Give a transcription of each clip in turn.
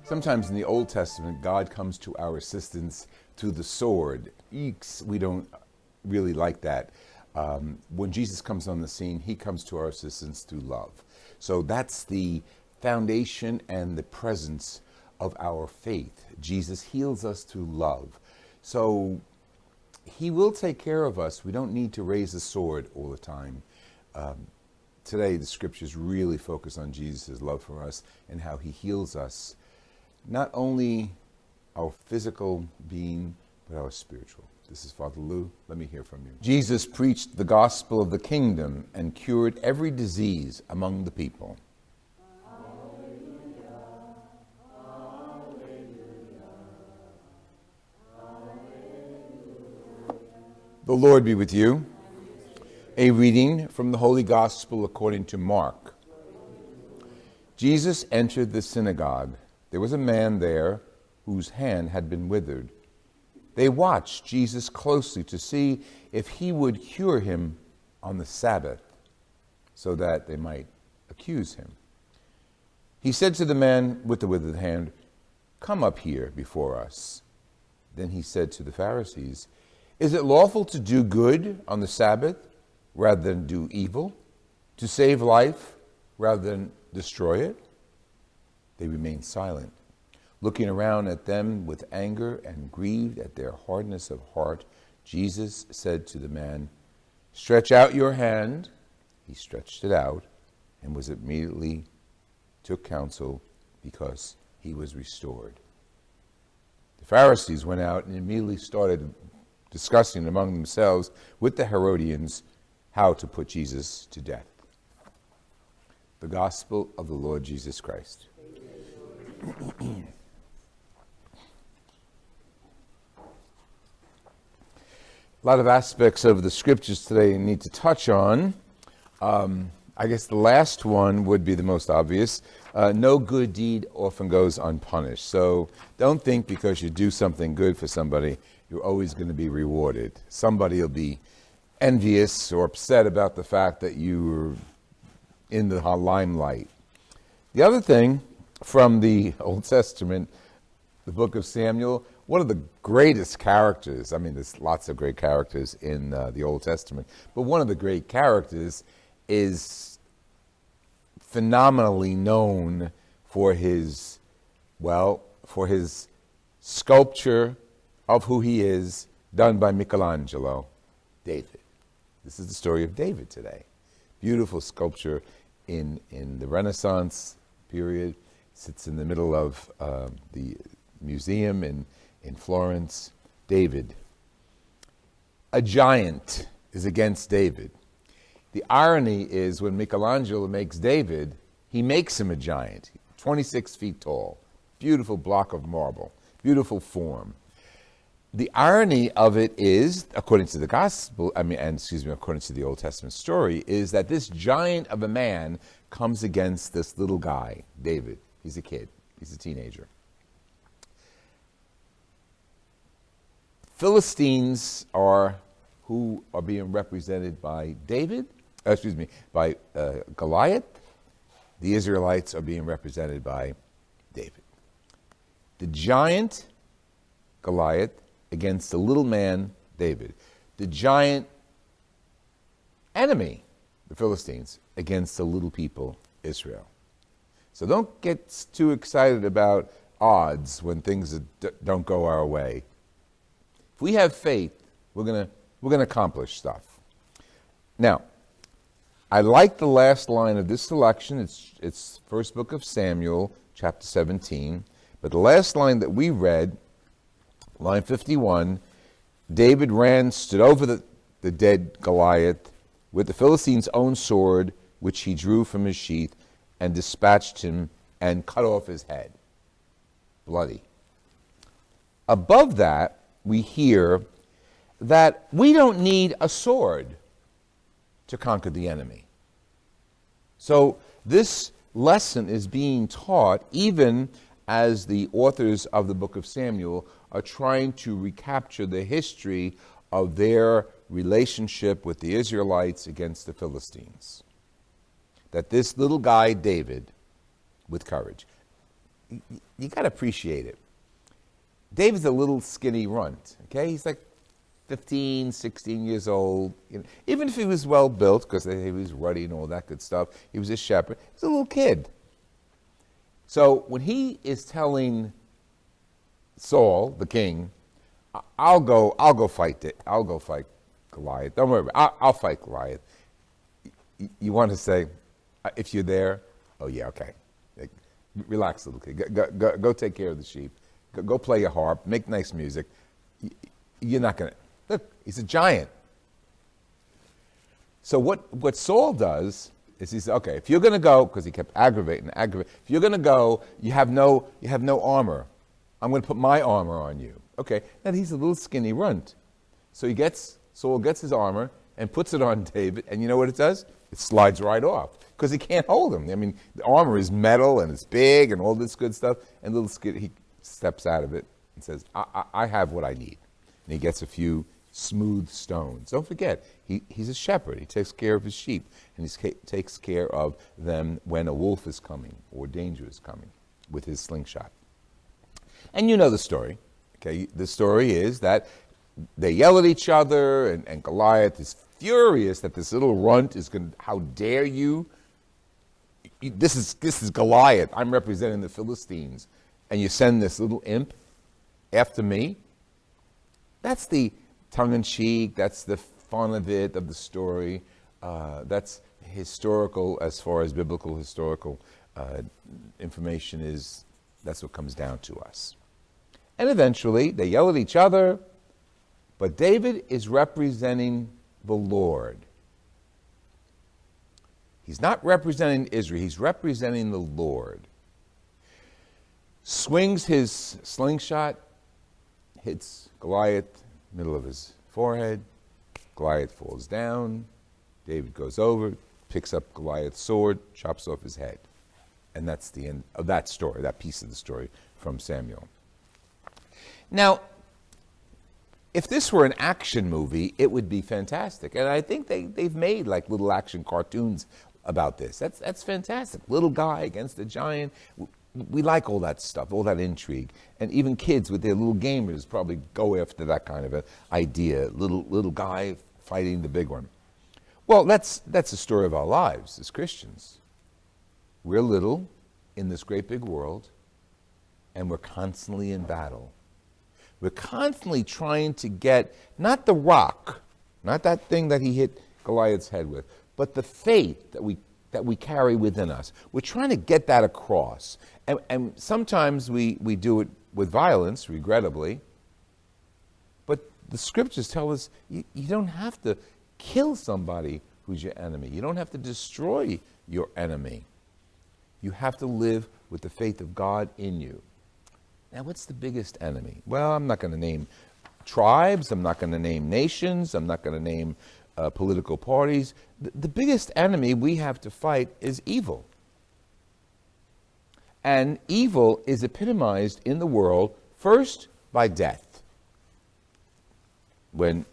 Sometimes in the Old Testament, God comes to our assistance through the sword. Eeks, we don't really like that. When Jesus comes on the scene, he comes to our assistance through love. So that's the foundation and the presence of our faith. Jesus heals us through love. So he will take care of us. We don't need to raise the sword all the time. Today, the scriptures really focus on Jesus' love for us and how he heals us. Not only our physical being, but our spiritual. This is Father Lou. Let me hear from you. Jesus preached the gospel of the kingdom and cured every disease among the people. Hallelujah. Hallelujah. Hallelujah. The Lord be with you. A reading from the Holy Gospel according to Mark. Jesus entered the synagogue. There was a man there whose hand had been withered. They watched Jesus closely to see if he would cure him on the Sabbath, so that they might accuse him. He said to the man with the withered hand, "Come up here before us." Then he said to the Pharisees, "Is it lawful to do good on the Sabbath rather than do evil? To save life rather than destroy it?" They remained silent, looking around at them with anger and grieved at their hardness of heart. Jesus said to the man, "Stretch out your hand." He stretched it out and was immediately took counsel because he was restored. The Pharisees went out and immediately started discussing among themselves with the Herodians how to put Jesus to death. The Gospel of the Lord Jesus Christ. A lot of aspects of the scriptures today need to touch on. I guess the last one would be the most obvious. No good deed often goes unpunished. So don't think because you do something good for somebody, you're always going to be rewarded. Somebody will be envious or upset about the fact that you were in the limelight. The other thing from the Old Testament, the book of Samuel, one of the greatest characters, I mean, there's lots of great characters in the Old Testament, but one of the great characters is phenomenally known for his sculpture of who he is, done by Michelangelo, David. This is the story of David today. Beautiful sculpture in the Renaissance period. Sits in the middle of the museum in Florence. David. A giant is against David. The irony is when Michelangelo makes David, he makes him a giant, 26 feet tall, beautiful block of marble, beautiful form. The irony of it is, according to the gospel, according to the Old Testament story, is that this giant of a man comes against this little guy, David. He's a kid. He's a teenager. Philistines are who are being represented by by Goliath. The Israelites are being represented by David. The giant, Goliath, against the little man, David. The giant enemy, the Philistines, against the little people, Israel. So don't get too excited about odds when things don't go our way. If we have faith, we're gonna accomplish stuff. Now, I like the last line of this selection. It's first book of Samuel, chapter 17. But the last line that we read, line 51, David stood over the dead Goliath with the Philistine's own sword, which he drew from his sheath, and dispatched him and cut off his head. Bloody. Above that, we hear that we don't need a sword to conquer the enemy. So this lesson is being taught even as the authors of the book of Samuel are trying to recapture the history of their relationship with the Israelites against the Philistines. That this little guy, David, with courage, you got to appreciate it. David's a little skinny runt, okay? He's like 15, 16 years old. Even if he was well built, because he was ruddy and all that good stuff, he was a shepherd. He was a little kid. So when he is telling Saul, the king, I'll go fight it. I'll go fight Goliath. Don't worry about it. I'll fight Goliath. You want to say, if you're there, oh yeah, okay. Relax, little kid. Go take care of the sheep. Go play your harp. Make nice music. You're not going to. Look, he's a giant. So what Saul does is he says, okay, if you're going to go, because he kept aggravating. If you're going to go, you have no armor. I'm going to put my armor on you. Okay, now he's a little skinny runt. So Saul gets his armor and puts it on David, and you know what it does? It slides right off, because he can't hold him. I mean, the armor is metal, and it's big, and all this good stuff, and little skinny, he steps out of it and says, I have what I need. And he gets a few smooth stones. Don't forget, he's a shepherd. He takes care of his sheep, and he takes care of them when a wolf is coming or danger is coming with his slingshot. And you know the story. Okay, the story is that they yell at each other, and Goliath is furious that this little runt is going to, how dare you? This is Goliath. I'm representing the Philistines, and you send this little imp after me? That's the tongue-in-cheek, that's the fun of it, of the story. That's historical as far as biblical historical information is. That's what comes down to us. And eventually, they yell at each other, but David is representing the Lord. He's not representing Israel, he's representing the Lord. Swings his slingshot, hits Goliath, middle of his forehead. Goliath falls down. David goes over, picks up Goliath's sword, chops off his head. And that's the end of that story, that piece of the story from Samuel. Now, if this were an action movie, it would be fantastic. And I think they've made like little action cartoons about this. That's fantastic. Little guy against a giant. We like all that stuff, all that intrigue. And even kids with their little gamers probably go after that kind of an idea. Little guy fighting the big one. Well, that's the story of our lives as Christians. We're little in this great big world, and we're constantly in battle. We're constantly trying to get, not the rock, not that thing that he hit Goliath's head with, but the faith that we carry within us. We're trying to get that across. And sometimes we do it with violence, regrettably. But the scriptures tell us you don't have to kill somebody who's your enemy. You don't have to destroy your enemy. You have to live with the faith of God in you. Now, what's the biggest enemy? Well, I'm not going to name tribes. I'm not going to name nations. I'm not going to name political parties. The biggest enemy we have to fight is evil. And evil is epitomized in the world first by death. When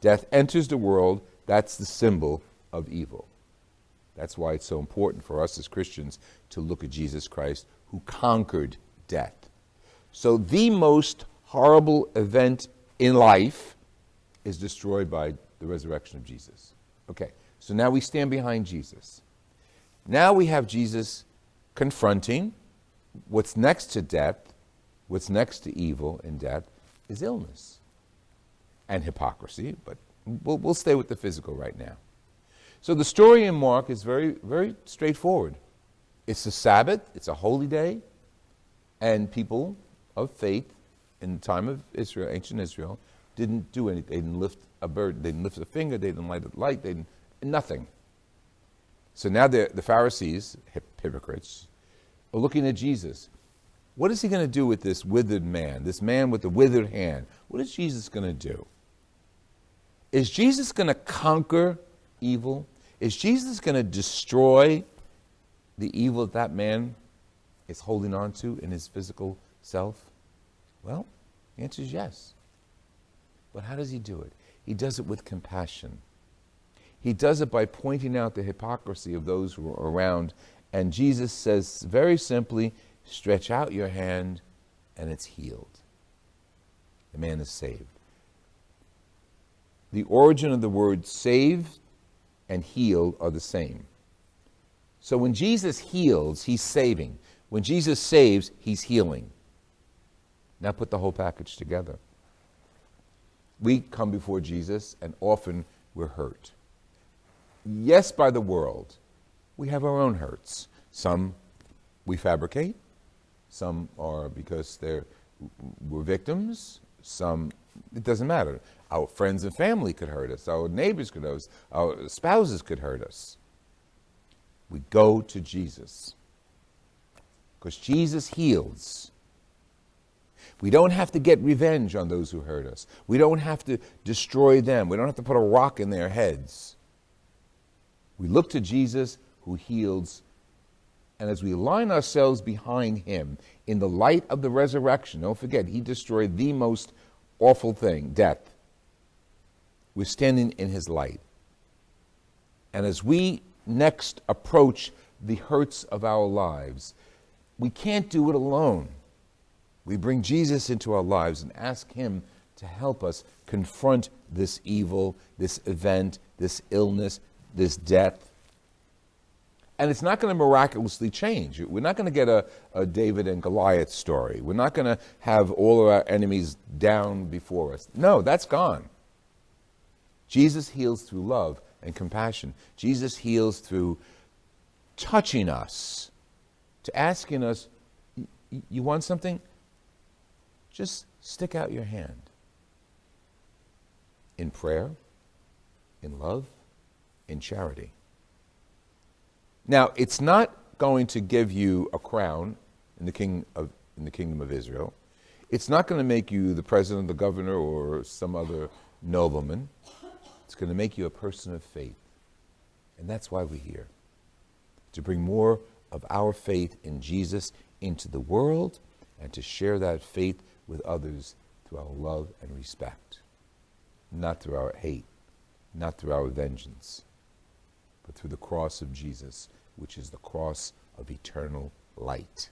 death enters the world, that's the symbol of evil. That's why it's so important for us as Christians to look at Jesus Christ, who conquered death. So the most horrible event in life is destroyed by the resurrection of Jesus. Okay, so now we stand behind Jesus. Now we have Jesus confronting what's next to death, what's next to evil and death is illness and hypocrisy, but we'll stay with the physical right now. So the story in Mark is very, very straightforward. It's the Sabbath, it's a holy day, and people of faith in the time of Israel, ancient Israel, didn't do anything. They didn't lift a bird, they didn't lift a finger, they didn't light a light, they didn't, nothing. So now the Pharisees, hypocrites, are looking at Jesus. What is he going to do with this withered man, this man with the withered hand? What is Jesus going to do? Is Jesus going to conquer evil? Is Jesus going to destroy the evil that man is holding on to in his physical self? Well, the answer is yes. But how does he do it? He does it with compassion. He does it by pointing out the hypocrisy of those who are around. And Jesus says very simply, stretch out your hand and it's healed. The man is saved. The origin of the word save and heal are the same. So when Jesus heals, he's saving. When Jesus saves, he's healing. Now put the whole package together. We come before Jesus and often we're hurt. Yes, by the world. We have our own hurts. Some we fabricate. Some are because we're victims. Some, it doesn't matter. Our friends and family could hurt us. Our neighbors could hurt us. Our spouses could hurt us. We go to Jesus. Because Jesus heals. We don't have to get revenge on those who hurt us. We don't have to destroy them. We don't have to put a rock in their heads. We look to Jesus who heals, and as we align ourselves behind him in the light of the resurrection, don't forget, he destroyed the most awful thing, death. We're standing in his light. And as we next approach the hurts of our lives, we can't do it alone. We bring Jesus into our lives and ask him to help us confront this evil, this event, this illness, this death. And it's not going to miraculously change. We're not going to get a David and Goliath story. We're not going to have all of our enemies down before us. No, that's gone. Jesus heals through love and compassion. Jesus heals through touching us, to asking us, you want something? Just stick out your hand. In prayer, in love, in charity. Now, it's not going to give you a crown in the kingdom of Israel. It's not going to make you the president, the governor, or some other nobleman. It's going to make you a person of faith. And that's why we're here. To bring more of our faith in Jesus into the world and to share that faith with others through our love and respect. Not through our hate, not through our vengeance, but through the cross of Jesus, which is the cross of eternal light.